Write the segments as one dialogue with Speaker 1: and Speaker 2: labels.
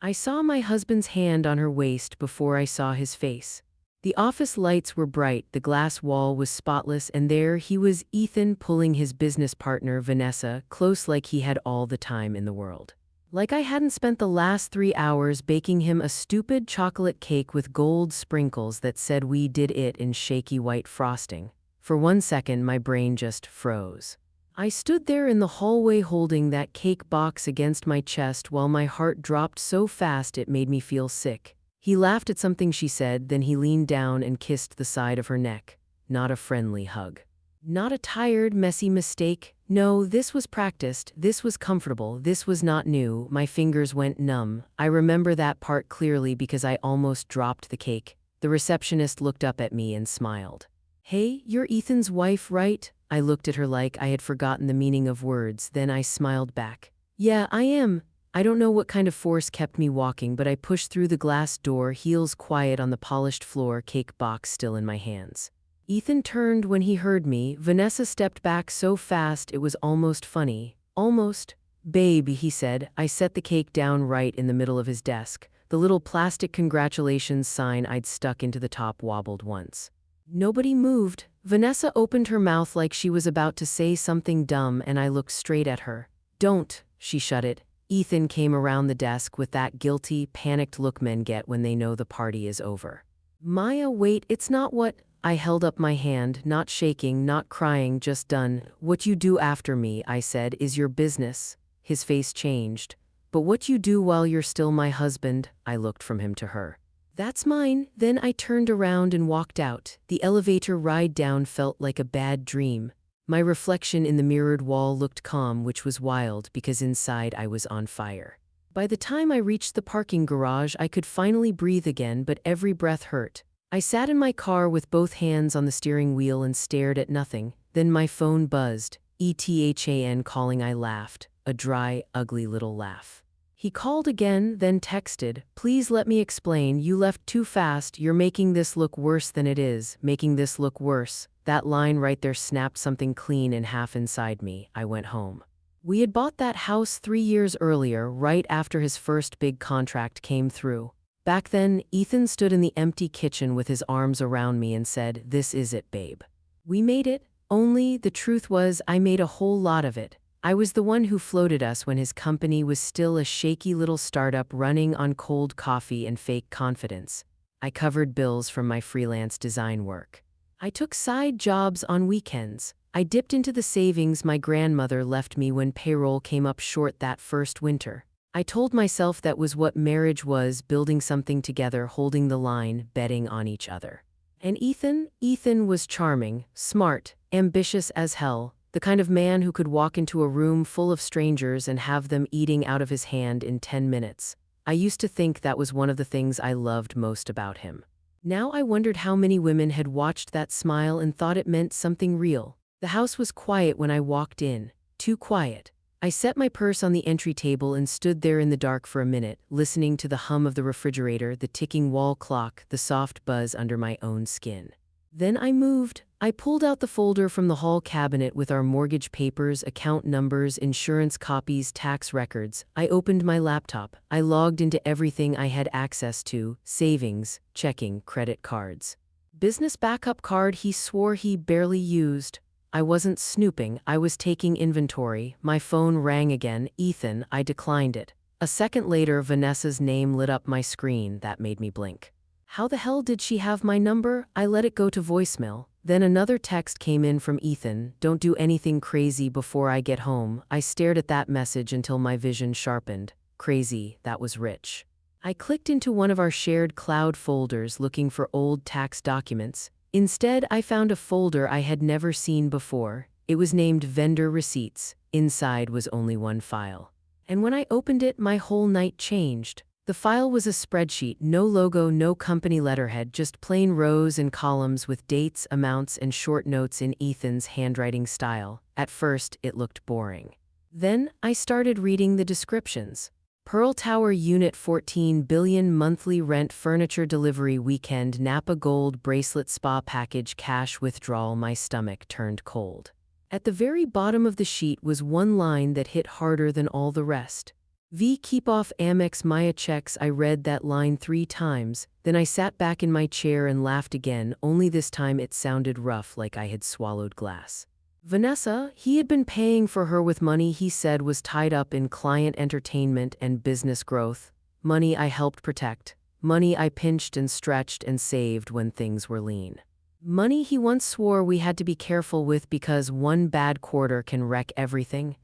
Speaker 1: I saw my husband's hand on her waist before I saw his face. The office lights were bright, the glass wall was spotless, and there he was, Ethan, pulling his business partner, Vanessa, close like he had all the time in the world. Like I hadn't spent the last 3 hours baking him a stupid chocolate cake with gold sprinkles that said we did it in shaky white frosting. For 1 second, my brain just froze. I stood there in the hallway holding that cake box against my chest while my heart dropped so fast it made me feel sick. He laughed at something she said, then he leaned down and kissed the side of her neck. Not a friendly hug. Not a tired, messy mistake. No, this was practiced, this was comfortable, this was not new. My fingers went numb. I remember that part clearly because I almost dropped the cake. The receptionist looked up at me and smiled. "Hey, you're Ethan's wife, right?" I looked at her like I had forgotten the meaning of words, then I smiled back. "Yeah, I am." I don't know what kind of force kept me walking, but I pushed through the glass door, heels quiet on the polished floor, cake box still in my hands. Ethan turned when he heard me. Vanessa stepped back so fast it was almost funny. "Almost." "Babe," he said. I set the cake down right in the middle of his desk. The little plastic congratulations sign I'd stuck into the top wobbled once. Nobody moved. Vanessa opened her mouth like she was about to say something dumb, and I looked straight at her. "Don't." She shut it. Ethan came around the desk with that guilty, panicked look men get when they know the party is over. "Maya, wait, it's not what—" I held up my hand, not shaking, not crying, just done. "What you do after me," I said, "is your business." His face changed. "But what you do while you're still my husband," I looked from him to her. "That's mine." Then I turned around and walked out. The elevator ride down felt like a bad dream. My reflection in the mirrored wall looked calm, which was wild because inside I was on fire. By the time I reached the parking garage, I could finally breathe again, but every breath hurt. I sat in my car with both hands on the steering wheel and stared at nothing. Then my phone buzzed. ETHAN calling. I laughed. A dry, ugly little laugh. He called again, then texted, "Please let me explain, you left too fast, you're making this look worse than it is, making this look worse." That line right there snapped something clean in half inside me. I went home. We had bought that house 3 years earlier, right after his first big contract came through. Back then, Ethan stood in the empty kitchen with his arms around me and said, "This is it, babe. We made it." Only, the truth was, I made a whole lot of it. I was the one who floated us when his company was still a shaky little startup running on cold coffee and fake confidence. I covered bills from my freelance design work. I took side jobs on weekends. I dipped into the savings my grandmother left me when payroll came up short that first winter. I told myself that was what marriage was, building something together, holding the line, betting on each other. And Ethan was charming, smart, ambitious as hell. The kind of man who could walk into a room full of strangers and have them eating out of his hand in 10 minutes. I used to think that was one of the things I loved most about him. Now I wondered how many women had watched that smile and thought it meant something real. The house was quiet when I walked in. Too quiet. I set my purse on the entry table and stood there in the dark for a minute, listening to the hum of the refrigerator, the ticking wall clock, the soft buzz under my own skin. Then I moved. I pulled out the folder from the hall cabinet with our mortgage papers, account numbers, insurance copies, tax records. I opened my laptop. I logged into everything I had access to: savings, checking, credit cards. Business backup card he swore he barely used. I wasn't snooping, I was taking inventory. My phone rang again. "Ethan," I declined it. A second later, Vanessa's name lit up my screen. That made me blink. How the hell did she have my number? I let it go to voicemail. Then another text came in from Ethan: "Don't do anything crazy before I get home." I stared at that message until my vision sharpened. Crazy, that was Rich. I clicked into one of our shared cloud folders looking for old tax documents. Instead, I found a folder I had never seen before. It was named Vendor Receipts. Inside was only one file. And when I opened it, my whole night changed. The file was a spreadsheet, no logo, no company letterhead, just plain rows and columns with dates, amounts, and short notes in Ethan's handwriting style. At first, it looked boring. Then, I started reading the descriptions. Pearl Tower Unit 14 billion monthly rent, furniture delivery, weekend, Napa Gold bracelet, spa package, cash withdrawal. My stomach turned cold. At the very bottom of the sheet was one line that hit harder than all the rest. V keep off Amex Maya checks. I read that line 3 times, then I sat back in my chair and laughed again, only this time it sounded rough like I had swallowed glass. Vanessa, he had been paying for her with money he said was tied up in client entertainment and business growth, money I helped protect, money I pinched and stretched and saved when things were lean. Money he once swore we had to be careful with because one bad quarter can wreck everything.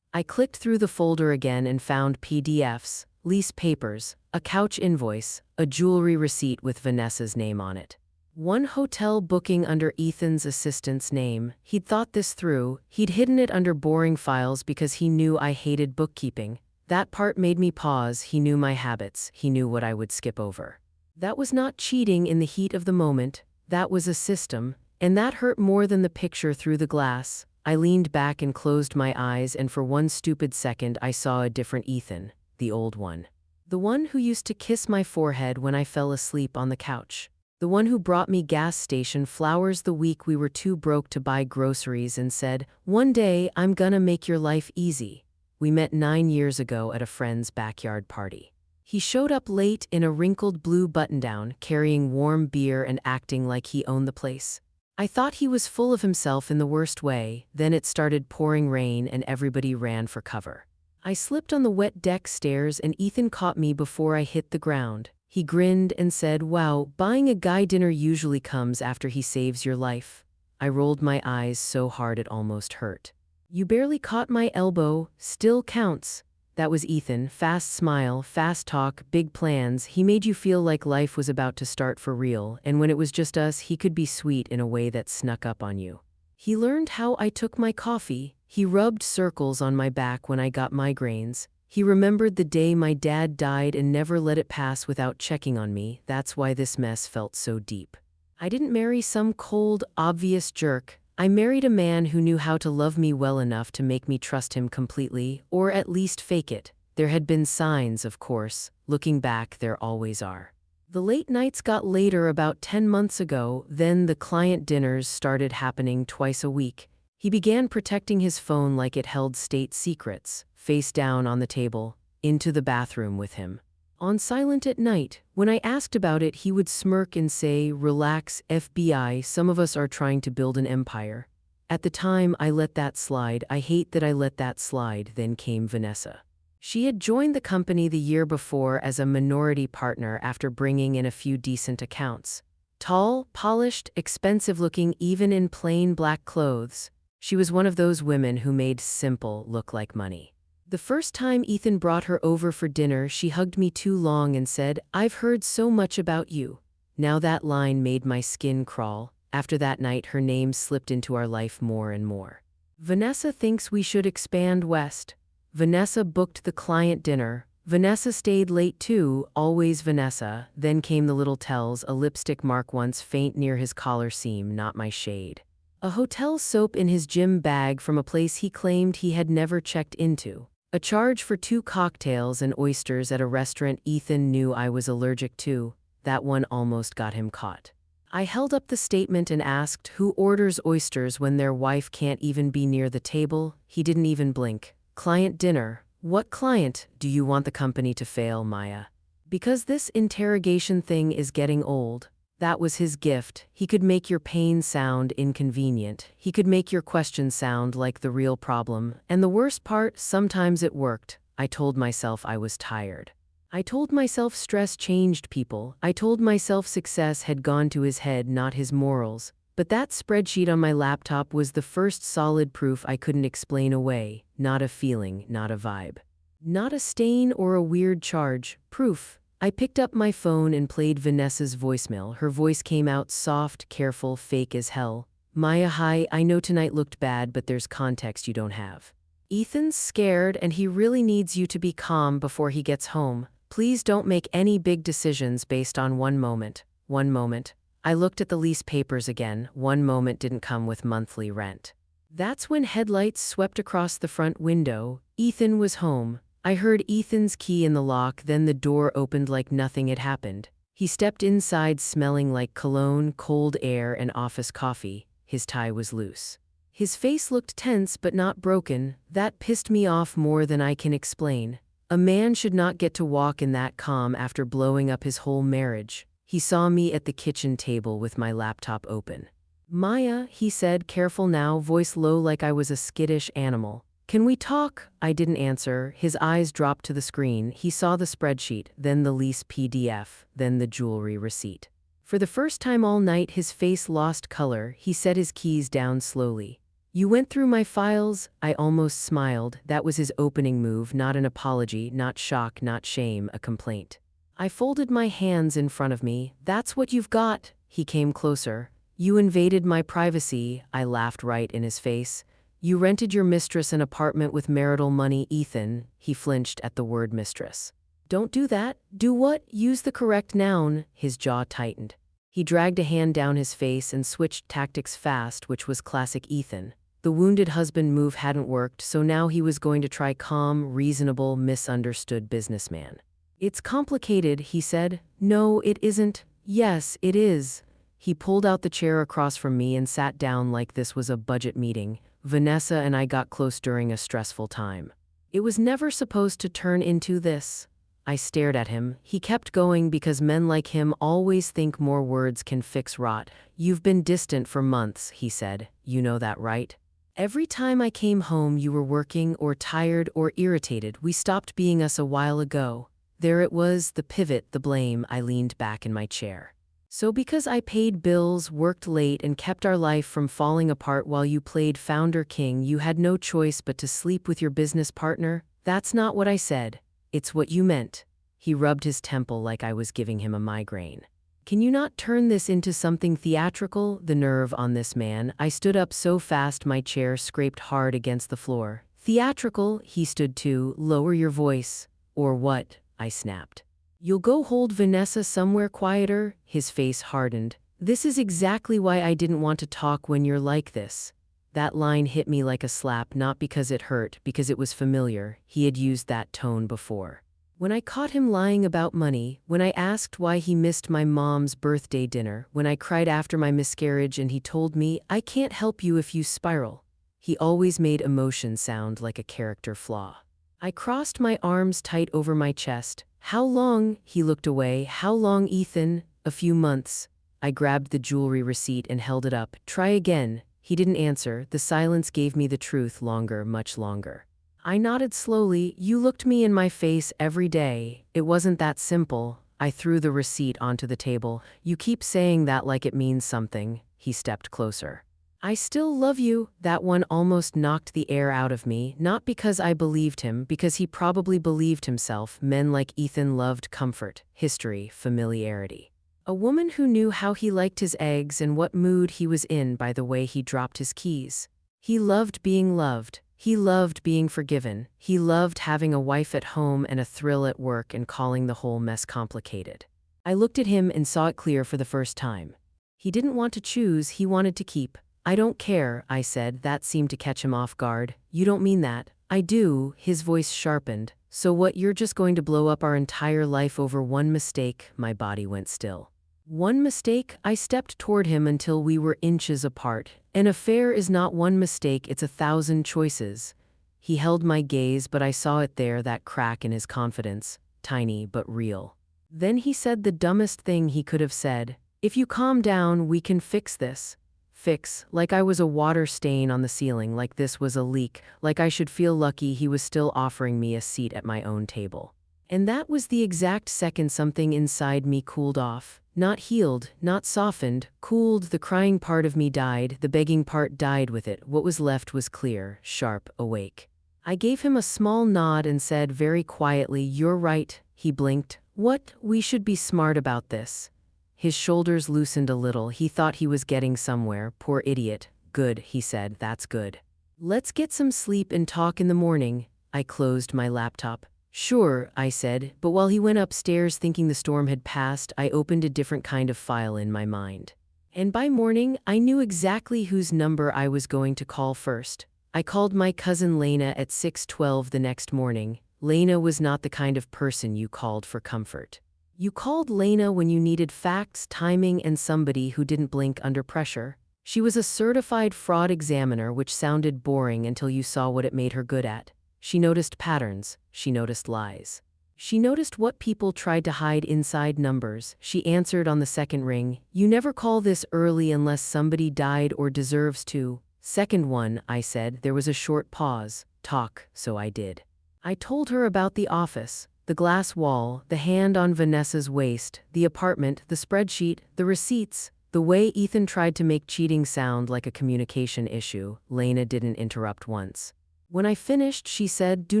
Speaker 1: I clicked through the folder again and found PDFs, lease papers, a couch invoice, a jewelry receipt with Vanessa's name on it. One hotel booking under Ethan's assistant's name. He'd thought this through. He'd hidden it under boring files because he knew I hated bookkeeping. That part made me pause. He knew my habits. He knew what I would skip over. That was not cheating in the heat of the moment. That was a system, and that hurt more than the picture through the glass. I leaned back and closed my eyes, and for one stupid second I saw a different Ethan, the old one. The one who used to kiss my forehead when I fell asleep on the couch. The one who brought me gas station flowers the week we were too broke to buy groceries and said, "One day I'm gonna make your life easy." We met 9 years ago at a friend's backyard party. He showed up late in a wrinkled blue button-down, carrying warm beer and acting like he owned the place. I thought he was full of himself in the worst way. Then it started pouring rain and everybody ran for cover. I slipped on the wet deck stairs and Ethan caught me before I hit the ground. He grinned and said, "Wow, buying a guy dinner usually comes after he saves your life." I rolled my eyes so hard it almost hurt. "You barely caught my elbow, still counts." That was Ethan, fast smile, fast talk, big plans. He made you feel like life was about to start for real, and when it was just us, he could be sweet in a way that snuck up on you. He learned how I took my coffee. He rubbed circles on my back when I got migraines. He remembered the day my dad died and never let it pass without checking on me. That's why this mess felt so deep. I didn't marry some cold, obvious jerk. I married a man who knew how to love me well enough to make me trust him completely, or at least fake it. There had been signs, of course. Looking back, there always are. The late nights got later about 10 months ago, then the client dinners started happening twice a week. He began protecting his phone like it held state secrets, face down on the table, into the bathroom with him. On silent at night, when I asked about it, he would smirk and say, "Relax, FBI, some of us are trying to build an empire." At the time, I let that slide. I hate that I let that slide. Then came Vanessa. She had joined the company the year before as a minority partner after bringing in a few decent accounts. Tall, polished, expensive-looking even in plain black clothes. She was one of those women who made simple look like money. The first time Ethan brought her over for dinner, she hugged me too long and said, "I've heard so much about you." Now that line made my skin crawl. After that night, her name slipped into our life more and more. Vanessa thinks we should expand west. Vanessa booked the client dinner. Vanessa stayed late too, always Vanessa. Then came the little tells, a lipstick mark once faint near his collar seam, not my shade. A hotel soap in his gym bag from a place he claimed he had never checked into. A charge for 2 cocktails and oysters at a restaurant Ethan knew I was allergic to. That one almost got him caught. I held up the statement and asked, "Who orders oysters when their wife can't even be near the table?" He didn't even blink. "Client dinner." "What client? Do you want the company to fail, Maya?" "Because this interrogation thing is getting old." That was his gift. He could make your pain sound inconvenient. He could make your question sound like the real problem. And the worst part, sometimes it worked. I told myself I was tired. I told myself stress changed people. I told myself success had gone to his head, not his morals. But that spreadsheet on my laptop was the first solid proof I couldn't explain away. Not a feeling, not a vibe. Not a stain or a weird charge. Proof. I picked up my phone and played Vanessa's voicemail. Her voice came out soft, careful, fake as hell. "Maya, hi, I know tonight looked bad, but there's context you don't have. Ethan's scared and he really needs you to be calm before he gets home. Please don't make any big decisions based on one moment." One moment. I looked at the lease papers again. One moment didn't come with monthly rent. That's when headlights swept across the front window. Ethan was home. I heard Ethan's key in the lock, then the door opened like nothing had happened. He stepped inside smelling like cologne, cold air, and office coffee. His tie was loose. His face looked tense but not broken. That pissed me off more than I can explain. A man should not get to walk in that calm after blowing up his whole marriage. He saw me at the kitchen table with my laptop open. Maya, he said, careful now, voice low like I was a skittish animal. Can we talk? I didn't answer. His eyes dropped to the screen. He saw the spreadsheet, then the lease PDF, then the jewelry receipt. For the first time all night, his face lost color. He set his keys down slowly. You went through my files? I almost smiled. That was his opening move, not an apology, not shock, not shame, a complaint. I folded my hands in front of me. That's what you've got. He came closer. You invaded my privacy. I laughed right in his face. You rented your mistress an apartment with marital money, Ethan. He flinched at the word mistress. Don't do that. Do what? Use the correct noun. His jaw tightened. He dragged a hand down his face and switched tactics fast, which was classic Ethan. The wounded husband move hadn't worked, so now he was going to try calm, reasonable, misunderstood businessman. It's complicated, he said. No, it isn't. Yes, it is. He pulled out the chair across from me and sat down like this was a budget meeting. Vanessa and I got close during a stressful time. It was never supposed to turn into this. I stared at him. He kept going because men like him always think more words can fix rot. You've been distant for months, he said. You know that, right? Every time I came home you were working or tired or irritated. We stopped being us a while ago. There it was, the pivot, the blame. I leaned back in my chair. So because I paid bills, worked late, and kept our life from falling apart while you played founder king, you had no choice but to sleep with your business partner? That's not what I said. It's what you meant. He rubbed his temple like I was giving him a migraine. Can you not turn this into something theatrical? The nerve on this man. I stood up so fast my chair scraped hard against the floor. Theatrical? He stood too. Lower your voice. Or what? I snapped. You'll go hold Vanessa somewhere quieter? His face hardened. This is exactly why I didn't want to talk when you're like this. That line hit me like a slap, not because it hurt, because it was familiar. He had used that tone before. When I caught him lying about money, when I asked why he missed my mom's birthday dinner, when I cried after my miscarriage and he told me, I can't help you if you spiral. He always made emotion sound like a character flaw. I crossed my arms tight over my chest. How long? He looked away. How long, Ethan? A few months. I grabbed the jewelry receipt and held it up. Try again. He didn't answer. The silence gave me the truth. Longer, much longer. I nodded slowly. You looked me in my face every day. It wasn't that simple. I threw the receipt onto the table. You keep saying that like it means something. He stepped closer. I still love you. That one almost knocked the air out of me, not because I believed him, because he probably believed himself. Men like Ethan loved comfort, history, familiarity. A woman who knew how he liked his eggs and what mood he was in by the way he dropped his keys. He loved being loved. He loved being forgiven. He loved having a wife at home and a thrill at work and calling the whole mess complicated. I looked at him and saw it clear for the first time. He didn't want to choose, he wanted to keep. I don't care, I said. That seemed to catch him off guard. You don't mean that. I do. His voice sharpened. So what, you're just going to blow up our entire life over one mistake? My body went still. One mistake? I stepped toward him until we were inches apart. An affair is not one mistake, it's 1,000 choices. He held my gaze, but I saw it there, that crack in his confidence. Tiny, but real. Then he said the dumbest thing he could have said. If you calm down, we can fix this. Fix, like I was a water stain on the ceiling, like this was a leak, like I should feel lucky he was still offering me a seat at my own table. And that was the exact second something inside me cooled off. Not healed, not softened, cooled. The crying part of me died, the begging part died with it. What was left was clear, sharp, awake. I gave him a small nod and said very quietly, you're right. He blinked. What? We should be smart about this. His shoulders loosened a little. He thought he was getting somewhere. Poor idiot. Good, he said, that's good. Let's get some sleep and talk in the morning. I closed my laptop. Sure, I said, but while he went upstairs thinking the storm had passed, I opened a different kind of file in my mind. And by morning, I knew exactly whose number I was going to call first. I called my cousin Lena at 6:12 the next morning. Lena was not the kind of person you called for comfort. You called Lena when you needed facts, timing, and somebody who didn't blink under pressure. She was a certified fraud examiner, which sounded boring until you saw what it made her good at. She noticed patterns. She noticed lies. She noticed what people tried to hide inside numbers. She answered on the second ring, "You never call this early unless somebody died or deserves to." "Second one," I said. There was a short pause. "Talk," so I did. I told her about the office, the glass wall, the hand on Vanessa's waist, the apartment, the spreadsheet, the receipts, the way Ethan tried to make cheating sound like a communication issue. Lena didn't interrupt once. When I finished, she said, "Do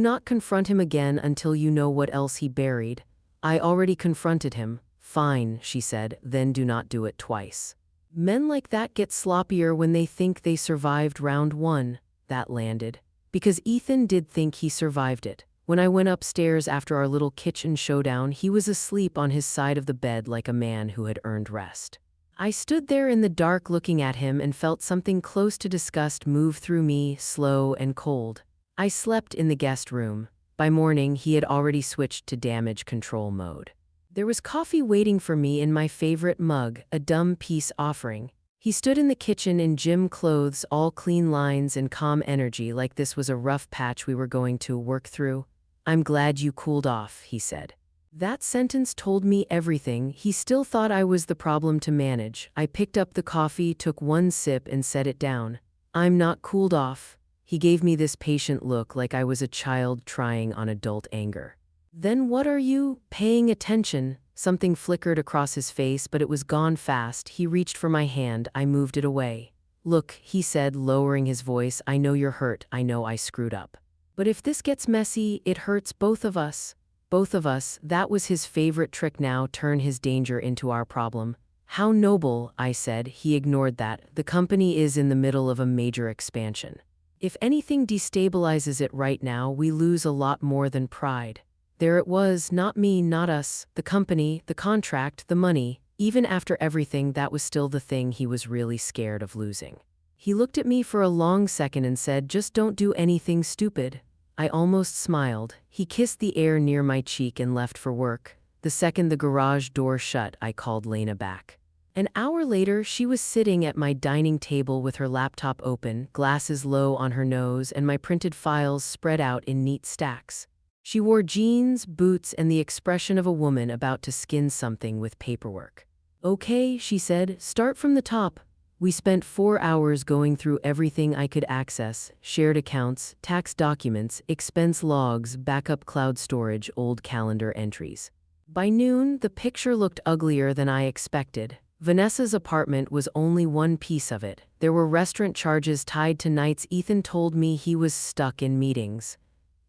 Speaker 1: not confront him again until you know what else he buried." "I already confronted him." "Fine," she said, "then do not do it twice." Men like that get sloppier when they think they survived round one. That landed. Because Ethan did think he survived it. When I went upstairs after our little kitchen showdown, he was asleep on his side of the bed like a man who had earned rest. I stood there in the dark looking at him and felt something close to disgust move through me, slow and cold. I slept in the guest room. By morning, he had already switched to damage control mode. There was coffee waiting for me in my favorite mug, a dumb peace offering. He stood in the kitchen in gym clothes, all clean lines and calm energy, like this was a rough patch we were going to work through. "I'm glad you cooled off," he said. That sentence told me everything. He still thought I was the problem to manage. I picked up the coffee, took one sip, and set it down. "I'm not cooled off." He gave me this patient look like I was a child trying on adult anger. "Then what are you paying attention?" Something flickered across his face, but it was gone fast. He reached for my hand. I moved it away. "Look," he said, lowering his voice, "I know you're hurt. I know I screwed up. But if this gets messy, it hurts both of us." Both of us, that was his favorite trick now, turn his danger into our problem. "How noble," I said. He ignored that. "The company is in the middle of a major expansion. If anything destabilizes it right now, we lose a lot more than pride." There it was, not me, not us, the company, the contract, the money. Even after everything, that was still the thing he was really scared of losing. He looked at me for a long second and said, "Just don't do anything stupid." I almost smiled. He kissed the air near my cheek and left for work. The second the garage door shut, I called Lena back. An hour later, she was sitting at my dining table with her laptop open, glasses low on her nose, and my printed files spread out in neat stacks. She wore jeans, boots, and the expression of a woman about to skin something with paperwork. "Okay," she said, "start from the top." We spent 4 hours going through everything I could access: shared accounts, tax documents, expense logs, backup cloud storage, old calendar entries. By noon, the picture looked uglier than I expected. Vanessa's apartment was only one piece of it. There were restaurant charges tied to nights Ethan told me he was stuck in meetings.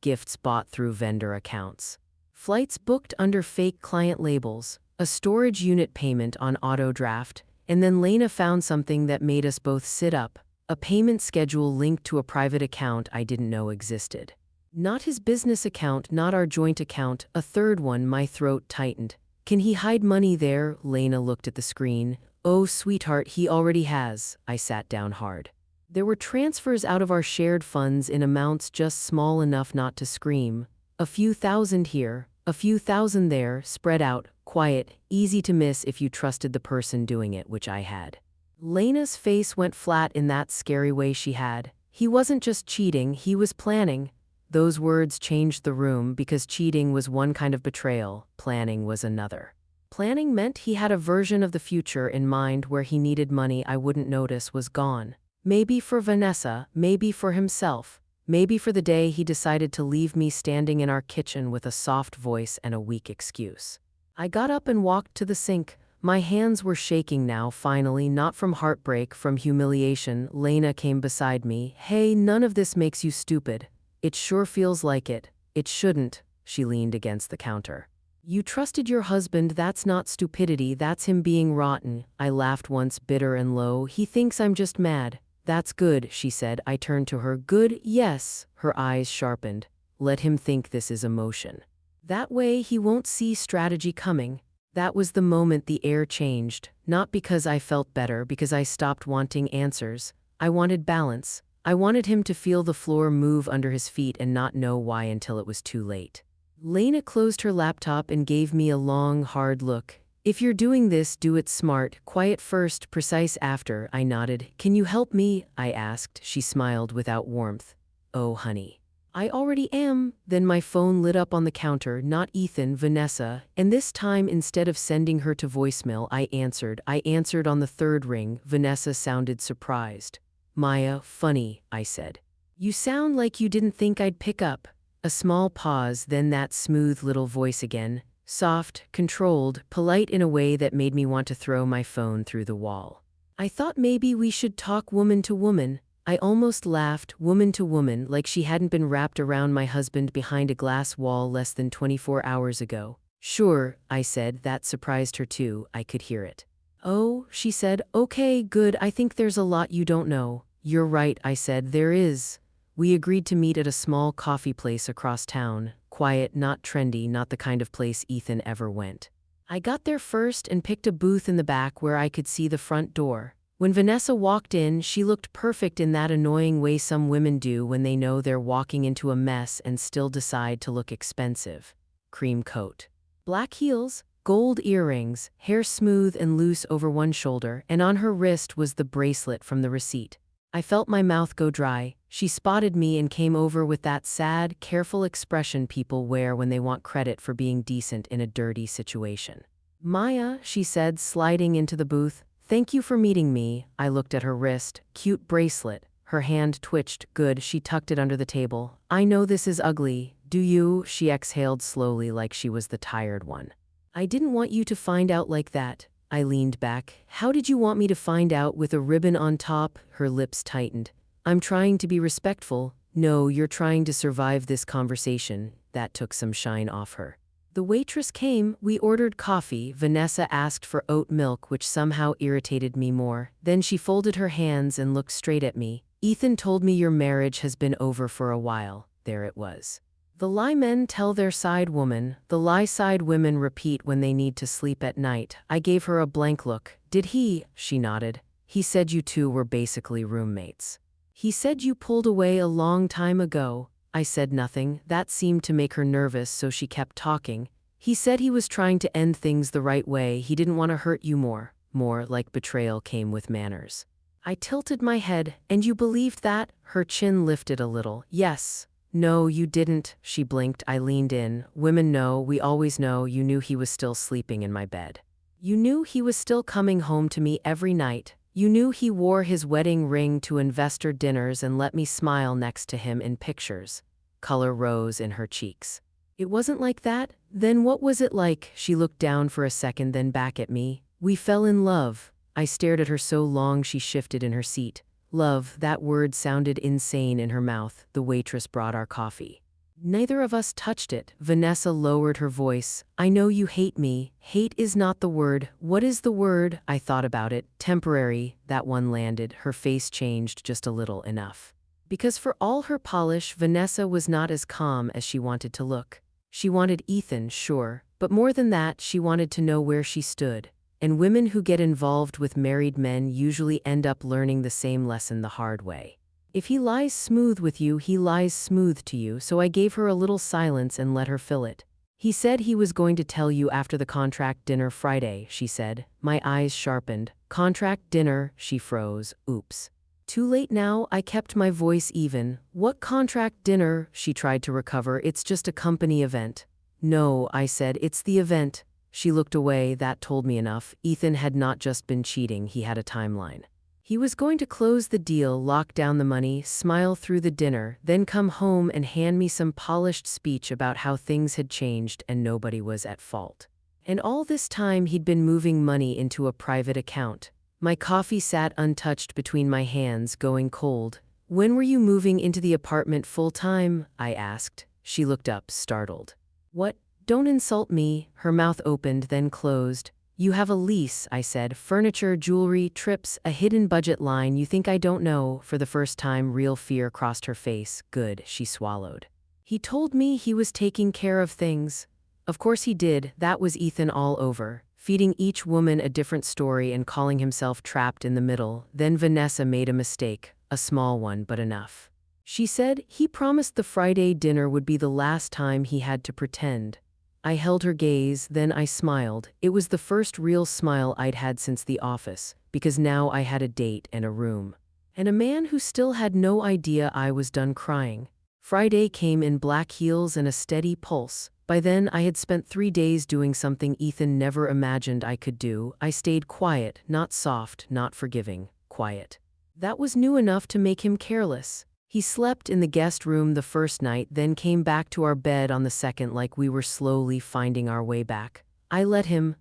Speaker 1: Gifts bought through vendor accounts. Flights booked under fake client labels. A storage unit payment on auto draft. And then Lena found something that made us both sit up. A payment schedule linked to a private account I didn't know existed. Not his business account, not our joint account, a third one. My throat tightened. "Can he hide money there?" Lena looked at the screen. "Oh, sweetheart, he already has." I sat down hard. There were transfers out of our shared funds in amounts just small enough not to scream. A few thousand here, a few thousand there, spread out, quiet, easy to miss if you trusted the person doing it, which I had. Lena's face went flat in that scary way she had. He wasn't just cheating, he was planning. Those words changed the room because cheating was one kind of betrayal, planning was another. Planning meant he had a version of the future in mind where he needed money I wouldn't notice was gone. Maybe for Vanessa, maybe for himself. Maybe for the day he decided to leave me standing in our kitchen with a soft voice and a weak excuse. I got up and walked to the sink. My hands were shaking now, finally, not from heartbreak, from humiliation. Lena came beside me. "Hey, none of this makes you stupid." "It sure feels like it." "It shouldn't." She leaned against the counter. "You trusted your husband, that's not stupidity, that's him being rotten." I laughed once, bitter and low. "He thinks I'm just mad." "That's good," she said. I turned to her. "Good, yes." Her eyes sharpened. "Let him think this is emotion. That way he won't see strategy coming." That was the moment the air changed. Not because I felt better, because I stopped wanting answers. I wanted balance. I wanted him to feel the floor move under his feet and not know why until it was too late. Lena closed her laptop and gave me a long, hard look. "If you're doing this, do it smart, quiet first, precise after." I nodded. "Can you help me?" I asked. She smiled without warmth. "Oh, honey. I already am. Then my phone lit up on the counter, not Ethan, Vanessa, and this time instead of sending her to voicemail, I answered. I answered on the third ring. Vanessa sounded surprised. Maya, funny, I said. You sound like you didn't think I'd pick up. A small pause, then that smooth little voice again, soft, controlled, polite in a way that made me want to throw my phone through the wall. I thought maybe we should talk woman to woman. I almost laughed, woman to woman, like she hadn't been wrapped around my husband behind a glass wall less than 24 hours ago. Sure, I said. That surprised her too. I could hear it. Oh, she said, okay, good. I think there's a lot you don't know. You're right, I said, there is. We agreed to meet at a small coffee place across town. Quiet, not trendy, not the kind of place Ethan ever went. I got there first and picked a booth in the back where I could see the front door. When Vanessa walked in, she looked perfect in that annoying way some women do when they know they're walking into a mess and still decide to look expensive. Cream coat. Black heels, gold earrings, hair smooth and loose over one shoulder, and on her wrist was the bracelet from the receipt. I felt my mouth go dry. She spotted me and came over with that sad, careful expression people wear when they want credit for being decent in a dirty situation. Maya, she said, sliding into the booth. Thank you for meeting me. I looked at her wrist. Cute bracelet. Her hand twitched. Good, she tucked it under the table. I know this is ugly. Do you? She exhaled slowly like she was the tired one. I didn't want you to find out like that. I leaned back. How did you want me to find out with a ribbon on top? Her lips tightened. I'm trying to be respectful. No, you're trying to survive this conversation. That took some shine off her. The waitress came. We ordered coffee. Vanessa asked for oat milk, which somehow irritated me more. Then she folded her hands and looked straight at me. Ethan told me your marriage has been over for a while. There it was. The lie men tell their side woman. The lie side women repeat when they need to sleep at night. I gave her a blank look. Did he? She nodded. He said you two were basically roommates. He said you pulled away a long time ago. I said nothing. That seemed to make her nervous, so she kept talking. He said he was trying to end things the right way. He didn't want to hurt you more. More like betrayal came with manners. I tilted my head. And you believed that? Her chin lifted a little. Yes. No, you didn't. She blinked. I leaned in. Women know. We always know. You knew he was still sleeping in my bed. You knew he was still coming home to me every night. You knew he wore his wedding ring to investor dinners and let me smile next to him in pictures. Color rose in her cheeks. It wasn't like that? Then what was it like? She looked down for a second, then back at me. We fell in love. I stared at her so long she shifted in her seat. Love, that word sounded insane in her mouth. The waitress brought our coffee. Neither of us touched it. Vanessa lowered her voice. I know you hate me. Hate is not the word. What is the word? I thought about it. Temporary. That one landed. Her face changed just a little, enough. Because for all her polish, Vanessa was not as calm as she wanted to look. She wanted Ethan, sure, but more than that, she wanted to know where she stood. And women who get involved with married men usually end up learning the same lesson the hard way. If he lies smooth with you, he lies smooth to you, so I gave her a little silence and let her fill it. He said he was going to tell you after the contract dinner Friday, she said. My eyes sharpened. Contract dinner, she froze. Oops. Too late now, I kept my voice even. What contract dinner? She tried to recover. It's just a company event. No, I said, it's the event. She looked away. That told me enough. Ethan had not just been cheating, he had a timeline. He was going to close the deal, lock down the money, smile through the dinner, then come home and hand me some polished speech about how things had changed and nobody was at fault. And all this time he'd been moving money into a private account. My coffee sat untouched between my hands, going cold. When were you moving into the apartment full-time? I asked. She looked up, startled. What? Don't insult me. Her mouth opened, then closed. You have a lease, I said. Furniture, jewelry, trips, a hidden budget line. You think I don't know? For the first time, real fear crossed her face. Good, she swallowed. He told me he was taking care of things. Of course he did. That was Ethan all over. Feeding each woman a different story and calling himself trapped in the middle. Then Vanessa made a mistake. A small one, but enough. She said he promised the Friday dinner would be the last time he had to pretend. I held her gaze, then I smiled. It was the first real smile I'd had since the office, because now I had a date and a room. And a man who still had no idea I was done crying. Friday came in black heels and a steady pulse. By then, I had spent 3 days doing something Ethan never imagined I could do. I stayed quiet, not soft, not forgiving, quiet. That was new enough to make him careless. He slept in the guest room the first night, then came back to our bed on the second like we were slowly finding our way back. I let him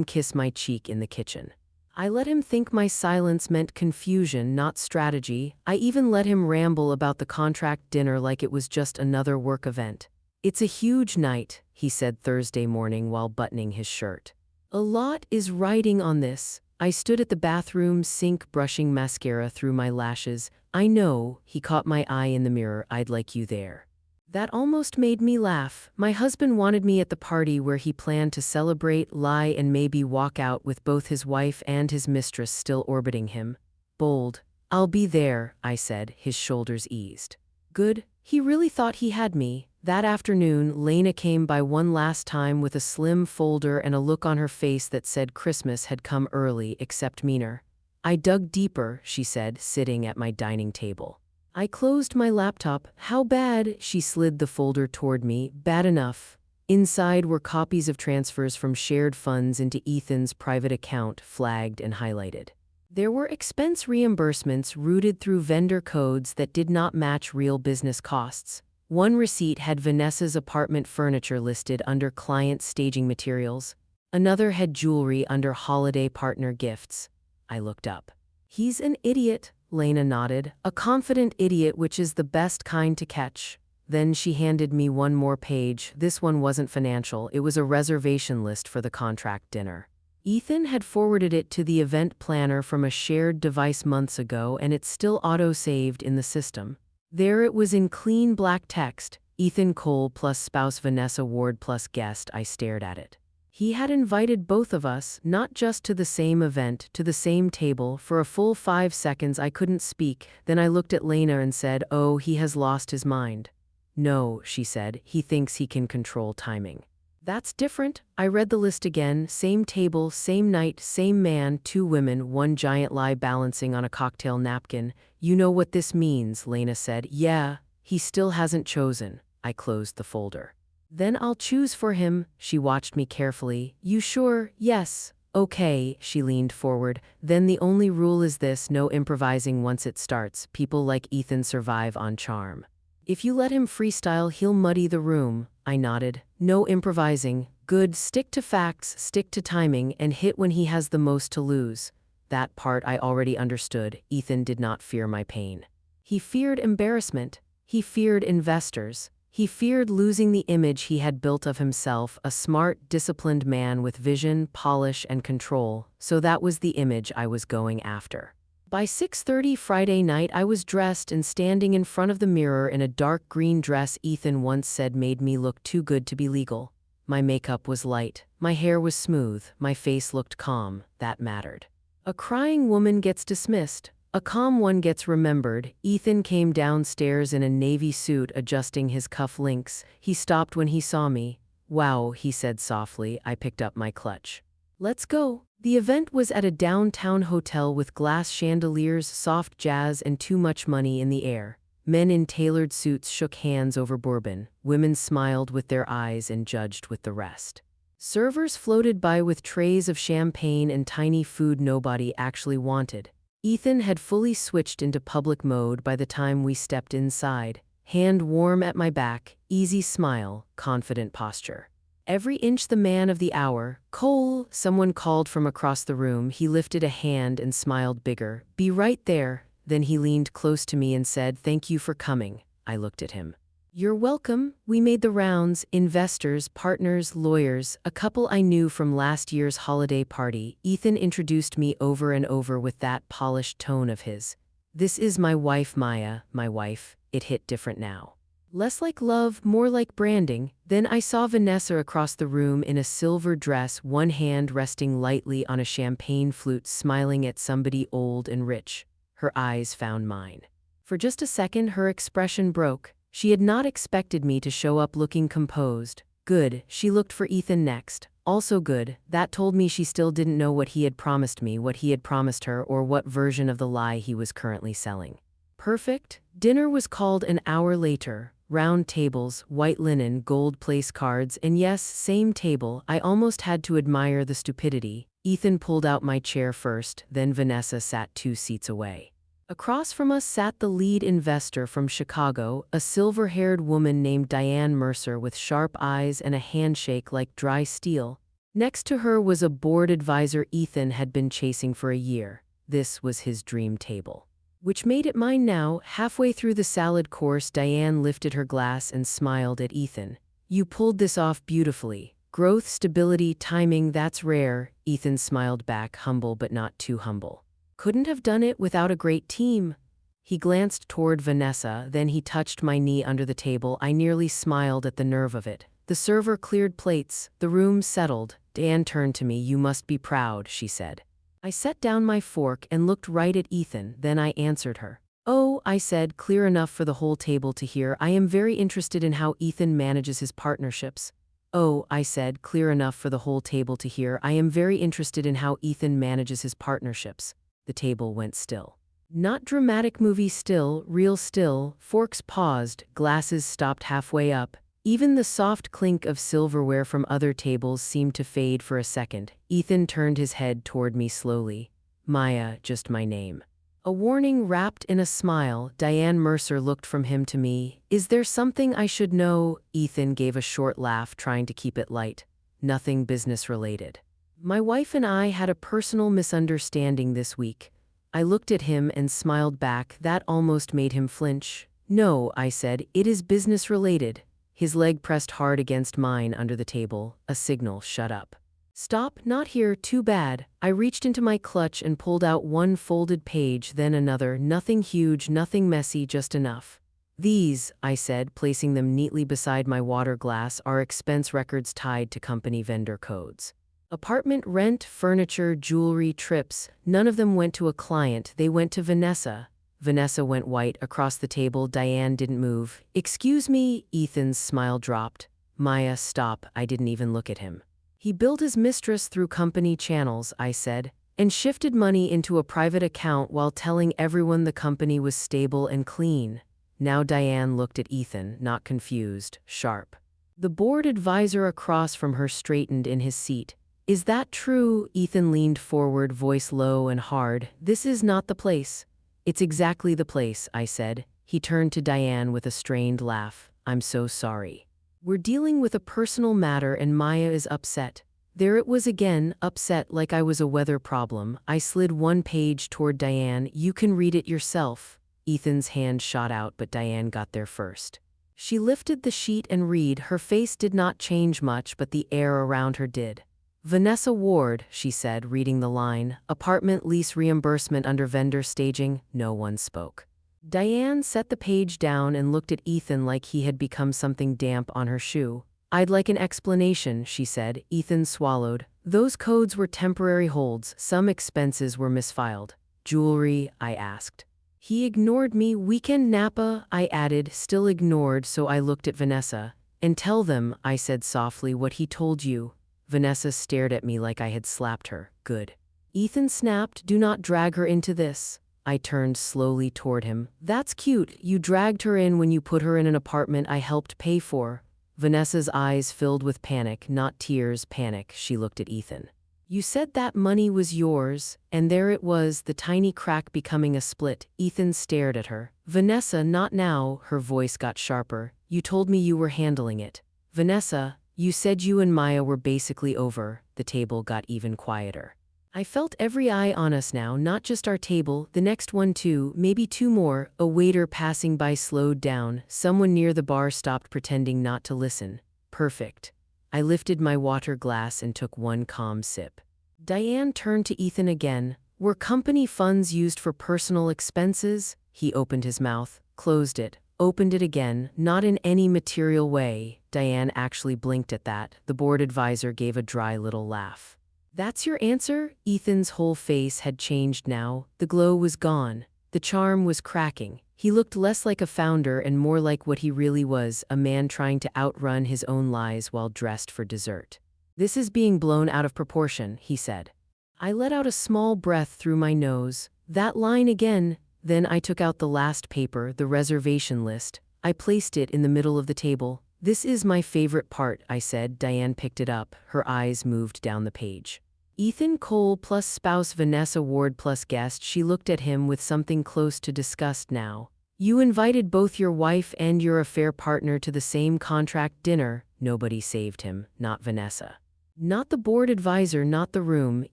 Speaker 1: kiss my cheek in the kitchen. I let him think my silence meant confusion, not strategy. I even let him ramble about the contract dinner like it was just another work event. "It's a huge night," he said Thursday morning while buttoning his shirt. "A lot is riding on this." I stood at the bathroom sink brushing mascara through my lashes. "I know," he caught my eye in the mirror, "I'd like you there." That almost made me laugh. My husband wanted me at the party where he planned to celebrate, lie, and maybe walk out with both his wife and his mistress still orbiting him. Bold. "I'll be there," I said, his shoulders eased. Good. He really thought he had me. That afternoon, Lena came by one last time with a slim folder and a look on her face that said Christmas had come early, except meaner. I dug deeper, she said, sitting at my dining table. I closed my laptop. "How bad?" She slid the folder toward me. "Bad enough." Inside were copies of transfers from shared funds into Ethan's private account, flagged and highlighted. There were expense reimbursements routed through vendor codes that did not match real business costs. One receipt had Vanessa's apartment furniture listed under client staging materials. Another had jewelry under holiday partner gifts. I looked up. "He's an idiot," Lena nodded. "A confident idiot, which is the best kind to catch." Then she handed me one more page. This one wasn't financial. It was a reservation list for the contract dinner. Ethan had forwarded it to the event planner from a shared device months ago, and it's still auto-saved in the system. There it was in clean black text, Ethan Cole plus spouse Vanessa Ward plus guest. I stared at it. He had invited both of us, not just to the same event, to the same table. For a full 5 seconds I couldn't speak, then I looked at Lena and said, "Oh, he has lost his mind." "No," she said, "he thinks he can control timing." "That's different." I read the list again, same table, same night, same man, 2 women, 1 giant lie balancing on a cocktail napkin. "You know what this means," Lena said. "Yeah, he still hasn't chosen." I closed the folder. "Then I'll choose for him." She watched me carefully. "You sure?" "Yes." "Okay," she leaned forward. "Then the only rule is this: no improvising once it starts. People like Ethan survive on charm. If you let him freestyle, he'll muddy the room." I nodded. "No improvising." "Good. Stick to facts, stick to timing, and hit when he has the most to lose." That part I already understood. Ethan did not fear my pain. He feared embarrassment. He feared investors. He feared losing the image he had built of himself, a smart, disciplined man with vision, polish, and control. So that was the image I was going after. By 6:30 Friday night, I was dressed and standing in front of the mirror in a dark green dress Ethan once said made me look too good to be legal. My makeup was light. My hair was smooth. My face looked calm. That mattered. A crying woman gets dismissed. A calm one gets remembered. Ethan came downstairs in a navy suit, adjusting his cuff links. He stopped when he saw me. "Wow," he said softly. I picked up my clutch. "Let's go." The event was at a downtown hotel with glass chandeliers, soft jazz, and too much money in the air. Men in tailored suits shook hands over bourbon. Women smiled with their eyes and judged with the rest. Servers floated by with trays of champagne and tiny food nobody actually wanted. Ethan had fully switched into public mode by the time we stepped inside. Hand warm at my back, easy smile, confident posture. "Every inch the man of the hour." "Cole," someone called from across the room. He lifted a hand and smiled bigger. "Be right there." Then he leaned close to me and said, "Thank you for coming." I looked at him. "You're welcome." We made the rounds, investors, partners, lawyers, a couple I knew from last year's holiday party. Ethan introduced me over and over with that polished tone of his. "This is my wife Maya, my wife." It hit different now. Less like love, more like branding. Then I saw Vanessa across the room in a silver dress, one hand resting lightly on a champagne flute, smiling at somebody old and rich. Her eyes found mine. For just a second, her expression broke. She had not expected me to show up looking composed. Good. She looked for Ethan next. Also good. That told me she still didn't know what he had promised me, what he had promised her, or what version of the lie he was currently selling. Perfect. Dinner was called an hour later. Round tables, white linen, gold place cards, and yes, same table. I almost had to admire the stupidity. Ethan pulled out my chair first, then Vanessa sat 2 seats away. Across from us sat the lead investor from Chicago, a silver-haired woman named Diane Mercer with sharp eyes and a handshake like dry steel. Next to her was a board advisor Ethan had been chasing for a year. This was his dream table, which made it mine now. Halfway through the salad course, Diane lifted her glass and smiled at Ethan. "You pulled this off beautifully. Growth, stability, timing, that's rare." Ethan smiled back, humble but not too humble. "Couldn't have done it without a great team." He glanced toward Vanessa, then he touched my knee under the table. I nearly smiled at the nerve of it. The server cleared plates. The room settled. Diane turned to me. "You must be proud," she said. I set down my fork and looked right at Ethan, then I answered her. "Oh," I said, clear enough for the whole table to hear, "I am very interested in how Ethan manages his partnerships." "Oh," I said, clear enough for the whole table to hear, "I am very interested in how Ethan manages his partnerships." The table went still. Not dramatic movie still, real still. Forks paused, glasses stopped halfway up. Even the soft clink of silverware from other tables seemed to fade for a second. Ethan turned his head toward me slowly. "Maya, just my name." A warning wrapped in a smile. Diane Mercer looked from him to me. "Is there something I should know?" Ethan gave a short laugh, trying to keep it light. "Nothing business-related. My wife and I had a personal misunderstanding this week." I looked at him and smiled back. That almost made him flinch. "No," I said, "it is business-related." His leg pressed hard against mine under the table. A signal. "Shut up." "Stop, not here, too bad." I reached into my clutch and pulled out one folded page, then another. Nothing huge, nothing messy, just enough. "These," I said, placing them neatly beside my water glass, "are expense records tied to company vendor codes. Apartment rent, furniture, jewelry, trips. None of them went to a client, they went to Vanessa." Vanessa went white. Across the table, Diane didn't move. "Excuse me," Ethan's smile dropped. "Maya, stop." I didn't even look at him. "He billed his mistress through company channels," I said, "and shifted money into a private account while telling everyone the company was stable and clean." Now Diane looked at Ethan, not confused, sharp. The board advisor across from her straightened in his seat. "Is that true?" Ethan leaned forward, voice low and hard. "This is not the place." "It's exactly the place," I said. He turned to Diane with a strained laugh. "I'm so sorry. We're dealing with a personal matter and Maya is upset." There it was again, upset like I was a weather problem. I slid one page toward Diane. "You can read it yourself." Ethan's hand shot out, but Diane got there first. She lifted the sheet and read. Her face did not change much, but the air around her did. "Vanessa Ward," she said, reading the line. "Apartment lease reimbursement under vendor staging." No one spoke. Diane set the page down and looked at Ethan like he had become something damp on her shoe. "I'd like an explanation," she said. Ethan swallowed. "Those codes were temporary holds. Some expenses were misfiled." "Jewelry?" I asked. He ignored me. "Weekend Napa," I added, still ignored, so I looked at Vanessa. "And tell them," I said softly, "what he told you." Vanessa stared at me like I had slapped her. "Good." Ethan snapped. "Do not drag her into this." I turned slowly toward him. "That's cute. You dragged her in when you put her in an apartment I helped pay for." Vanessa's eyes filled with panic, not tears, panic. She looked at Ethan. "You said that money was yours." And there it was, the tiny crack becoming a split. Ethan stared at her. "Vanessa, not now." Her voice got sharper. "You told me you were handling it." "Vanessa, you said you and Maya were basically over." The table got even quieter. I felt every eye on us now, not just our table, the next one too, maybe two more. A waiter passing by slowed down. Someone near the bar stopped, pretending not to listen. Perfect. I lifted my water glass and took one calm sip. Diane turned to Ethan again. "Were company funds used for personal expenses?" He opened his mouth, closed it, opened it again. "Not in any material way." Diane actually blinked at that. The board advisor gave a dry little laugh. "That's your answer?" Ethan's whole face had changed now. The glow was gone. The charm was cracking. He looked less like a founder and more like what he really was, a man trying to outrun his own lies while dressed for dessert. "This is being blown out of proportion," he said. I let out a small breath through my nose. "That line again." Then I took out the last paper, the reservation list. I placed it in the middle of the table. "This is my favorite part," I said. Diane picked it up. Her eyes moved down the page. Ethan Cole plus spouse Vanessa Ward plus guest. She looked at him with something close to disgust now. "You invited both your wife and your affair partner to the same contract dinner." Nobody saved him, not Vanessa. Not the board advisor, not the room.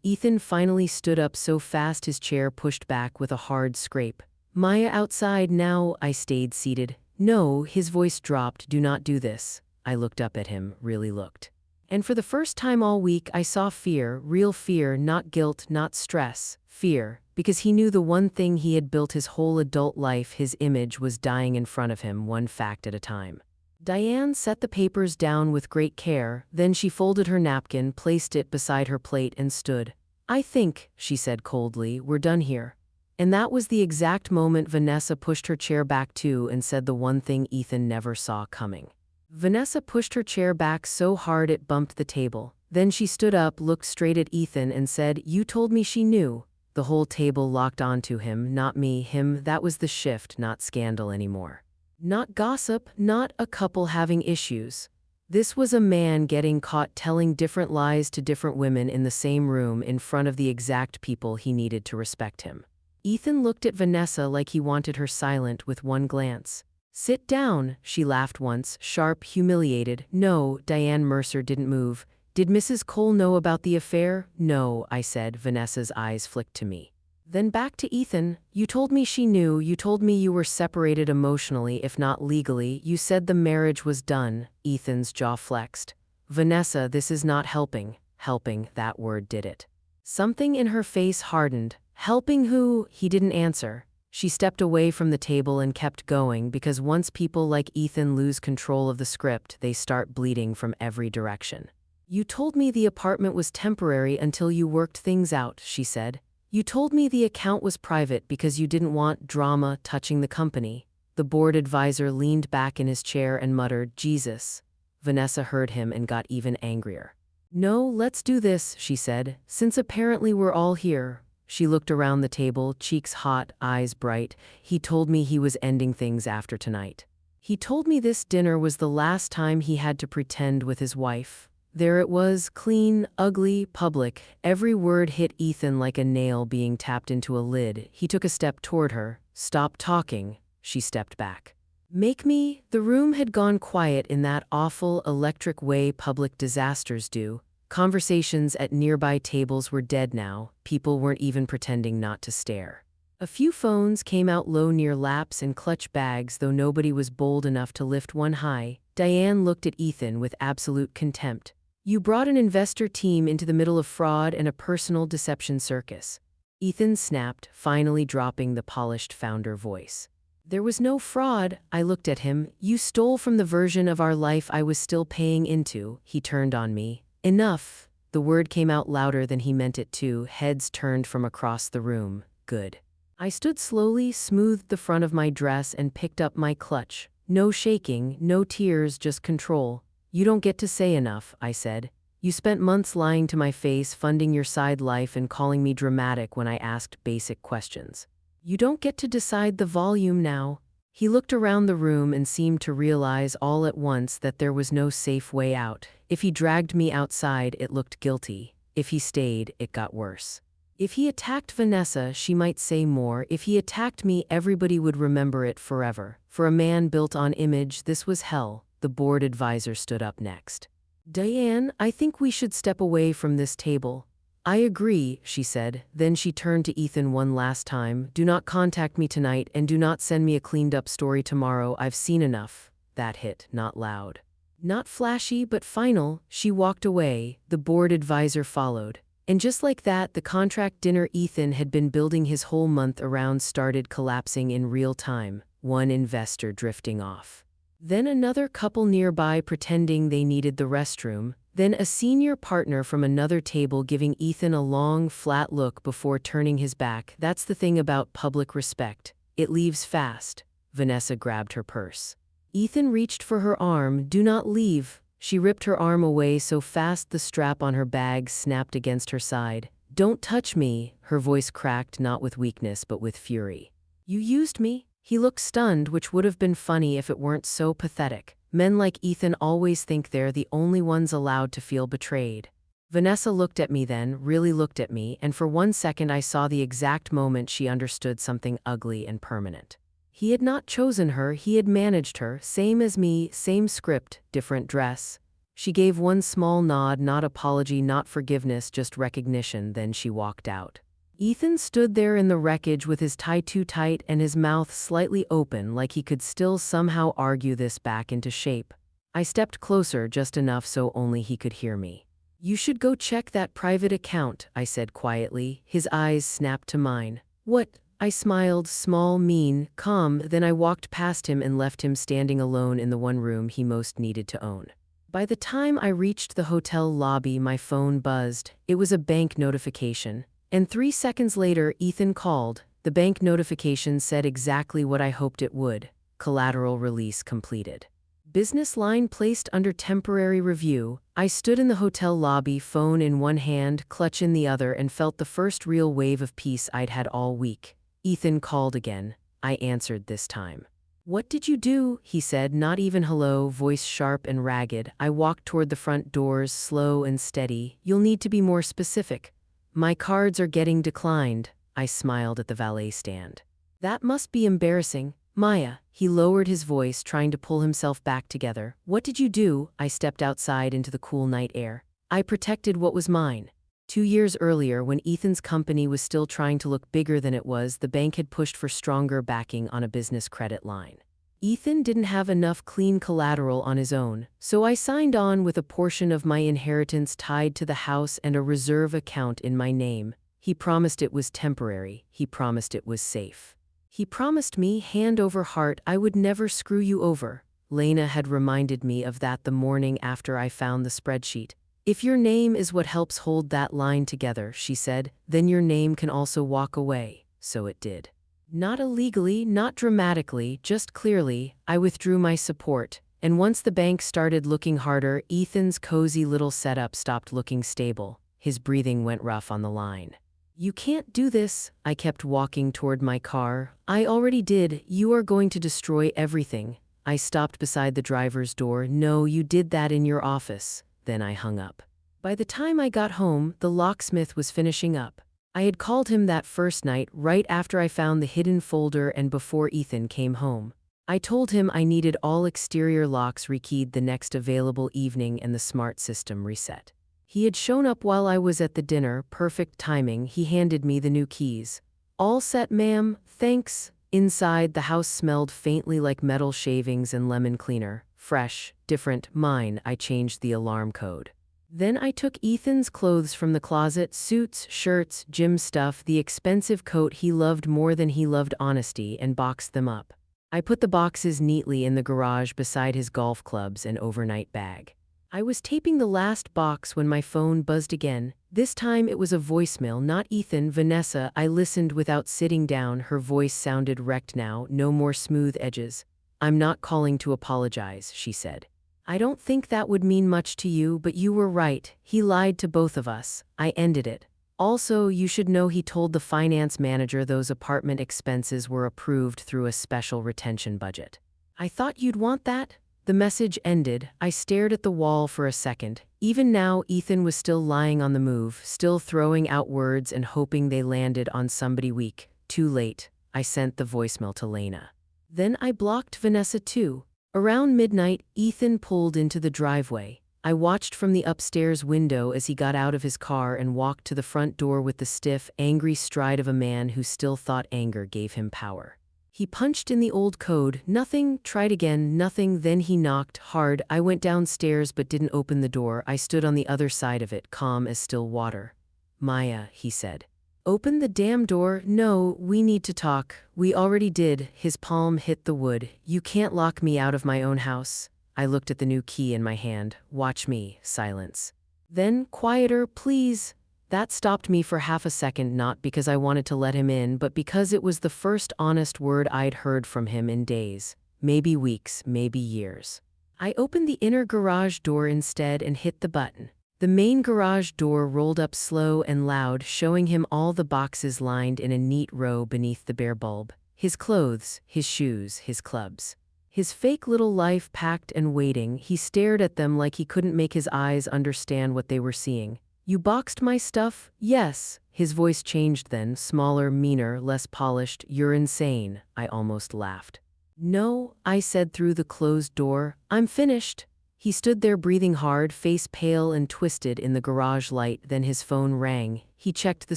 Speaker 1: Ethan finally stood up so fast his chair pushed back with a hard scrape. "Maya outside now." I stayed seated. "No," his voice dropped. "Do not do this." I looked up at him, really looked. And for the first time all week I saw fear, real fear, not guilt, not stress. Fear, because he knew the one thing he had built his whole adult life, his image, was dying in front of him, one fact at a time. Diane set the papers down with great care, then she folded her napkin, placed it beside her plate and stood. "I think," she said coldly, "we're done here." And that was the exact moment Vanessa pushed her chair back too and said the one thing Ethan never saw coming. Vanessa pushed her chair back so hard it bumped the table. Then she stood up, looked straight at Ethan and said, "You told me she knew." The whole table locked onto him, not me, him. That was the shift, not scandal anymore. Not gossip, not a couple having issues. This was a man getting caught telling different lies to different women in the same room in front of the exact people he needed to respect him. Ethan looked at Vanessa like he wanted her silent with one glance. "Sit down," she laughed once, sharp, humiliated. "No." Diane Mercer didn't move. "Did Mrs. Cole know about the affair?" "No," I said. Vanessa's eyes flicked to me. Then back to Ethan. "You told me she knew. You told me you were separated emotionally, if not legally. You said the marriage was done." Ethan's jaw flexed. "Vanessa, this is not helping." Helping, that word did it. Something in her face hardened. "Helping who?" He didn't answer. She stepped away from the table and kept going, because once people like Ethan lose control of the script, they start bleeding from every direction. "You told me the apartment was temporary until you worked things out," she said. "You told me the account was private because you didn't want drama touching the company." The board advisor leaned back in his chair and muttered, "Jesus." Vanessa heard him and got even angrier. "No, let's do this," she said, "since apparently we're all here." She looked around the table, cheeks hot, eyes bright. "He told me he was ending things after tonight. He told me this dinner was the last time he had to pretend with his wife." There it was, clean, ugly, public. Every word hit Ethan like a nail being tapped into a lid. He took a step toward her. "Stop talking." She stepped back. "Make me?" The room had gone quiet in that awful, electric way public disasters do. Conversations at nearby tables were dead now. People weren't even pretending not to stare. A few phones came out low near laps and clutch bags, though nobody was bold enough to lift one high. Diane looked at Ethan with absolute contempt. "You brought an investor team into the middle of fraud and a personal deception circus." Ethan snapped, finally dropping the polished founder voice. "There was no fraud." I looked at him. "You stole from the version of our life I was still paying into." He turned on me. "Enough." The word came out louder than he meant it to. Heads turned from across the room. "Good." I stood slowly, smoothed the front of my dress and picked up my clutch. No shaking, no tears, just control. "You don't get to say enough," I said. "You spent months lying to my face, funding your side life and calling me dramatic when I asked basic questions. You don't get to decide the volume now." He looked around the room and seemed to realize all at once that there was no safe way out. If he dragged me outside, it looked guilty. If he stayed, it got worse. If he attacked Vanessa, she might say more. If he attacked me, everybody would remember it forever. For a man built on image, this was hell. The board advisor stood up next. "Diane, I think we should step away from this table." "I agree," she said. Then she turned to Ethan one last time. "Do not contact me tonight and do not send me a cleaned-up story tomorrow. I've seen enough." That hit, not loud. Not flashy, but final. She walked away. The board advisor followed. And just like that, the contract dinner Ethan had been building his whole month around started collapsing in real time. One investor drifting off. Then another couple nearby pretending they needed the restroom. Then a senior partner from another table giving Ethan a long, flat look before turning his back. That's the thing about public respect. It leaves fast. Vanessa grabbed her purse. Ethan reached for her arm. "Do not leave." She ripped her arm away so fast the strap on her bag snapped against her side. "Don't touch me." Her voice cracked, not with weakness but with fury. "You used me." He looked stunned, which would have been funny if it weren't so pathetic. Men like Ethan always think they're the only ones allowed to feel betrayed. Vanessa looked at me then, really looked at me, and for 1 second I saw the exact moment she understood something ugly and permanent. He had not chosen her, he had managed her, same as me, same script, different dress. She gave one small nod, not apology, not forgiveness, just recognition, then she walked out. Ethan stood there in the wreckage with his tie too tight and his mouth slightly open, like he could still somehow argue this back into shape. I stepped closer just enough so only he could hear me. "You should go check that private account," I said quietly. His eyes snapped to mine. "What?" I smiled, small, mean, calm, then I walked past him and left him standing alone in the one room he most needed to own. By the time I reached the hotel lobby, my phone buzzed. It was a bank notification. And 3 seconds later, Ethan called. The bank notification said exactly what I hoped it would. Collateral release completed. Business line placed under temporary review. I stood in the hotel lobby, phone in one hand, clutch in the other, and felt the first real wave of peace I'd had all week. Ethan called again. I answered this time. "What did you do?" he said, not even hello, voice sharp and ragged. I walked toward the front doors, slow and steady. "You'll need to be more specific." "My cards are getting declined." I smiled at the valet stand. "That must be embarrassing." "Maya," he lowered his voice, trying to pull himself back together. "What did you do?" I stepped outside into the cool night air. "I protected what was mine." 2 years earlier, when Ethan's company was still trying to look bigger than it was, the bank had pushed for stronger backing on a business credit line. Ethan didn't have enough clean collateral on his own, so I signed on with a portion of my inheritance tied to the house and a reserve account in my name. He promised it was temporary. He promised it was safe. He promised me, hand over heart, I would never screw you over. Lena had reminded me of that the morning after I found the spreadsheet. "If your name is what helps hold that line together," she said, "then your name can also walk away." So it did. Not illegally, not dramatically, just clearly. I withdrew my support. And once the bank started looking harder, Ethan's cozy little setup stopped looking stable. His breathing went rough on the line. "You can't do this." I kept walking toward my car. "I already did. You are going to destroy everything." I stopped beside the driver's door. "No, you did that in your office." Then I hung up. By the time I got home, the locksmith was finishing up. I had called him that first night, right after I found the hidden folder and before Ethan came home. I told him I needed all exterior locks rekeyed the next available evening and the smart system reset. He had shown up while I was at the dinner, perfect timing. He handed me the new keys. "All set, ma'am, thanks." Inside, the house smelled faintly like metal shavings and lemon cleaner. Fresh, different, mine. I changed the alarm code. Then I took Ethan's clothes from the closet, suits, shirts, gym stuff, the expensive coat he loved more than he loved honesty, and boxed them up. I put the boxes neatly in the garage beside his golf clubs and overnight bag. I was taping the last box when my phone buzzed again. This time it was a voicemail, not Ethan, Vanessa. I listened without sitting down. Her voice sounded wrecked now, no more smooth edges. "I'm not calling to apologize," she said. "I don't think that would mean much to you, but you were right. He lied to both of us." I ended it. "Also, you should know he told the finance manager those apartment expenses were approved through a special retention budget." "I thought you'd want that." The message ended. I stared at the wall for a second. Even now, Ethan was still lying on the move, still throwing out words and hoping they landed on somebody weak. Too late. I sent the voicemail to Lena. Then I blocked Vanessa too. Around midnight, Ethan pulled into the driveway. I watched from the upstairs window as he got out of his car and walked to the front door with the stiff, angry stride of a man who still thought anger gave him power. He punched in the old code. Nothing. Tried again. Nothing. Then he knocked hard. I went downstairs but didn't open the door. I stood on the other side of it, calm as still water. "Maya," he said. "Open the damn door." "No, we need to talk." "We already did." His palm hit the wood. "You can't lock me out of my own house." I looked at the new key in my hand. "Watch me." Silence. Then, "Quieter, please." That stopped me for half a second, not because I wanted to let him in, but because it was the first honest word I'd heard from him in days. Maybe weeks, maybe years. I opened the inner garage door instead and hit the button. The main garage door rolled up slow and loud, showing him all the boxes lined in a neat row beneath the bare bulb. His clothes, his shoes, his clubs. His fake little life packed and waiting, he stared at them like he couldn't make his eyes understand what they were seeing. You boxed my stuff? Yes. His voice changed then, smaller, meaner, less polished. You're insane. I almost laughed. No, I said through the closed door. I'm finished. He stood there breathing hard, face pale and twisted in the garage light. Then his phone rang. He checked the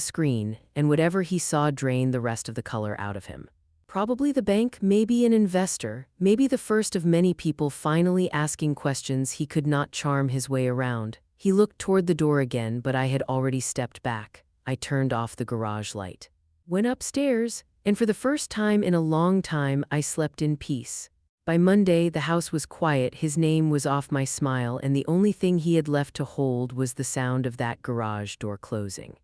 Speaker 1: screen, and whatever he saw drained the rest of the color out of him. Probably the bank, maybe an investor, maybe the first of many people finally asking questions he could not charm his way around. He looked toward the door again, but I had already stepped back. I turned off the garage light. Went upstairs, and for the first time in a long time, I slept in peace. By Monday, the house was quiet, his name was off my smile, and the only thing he had left to hold was the sound of that garage door closing.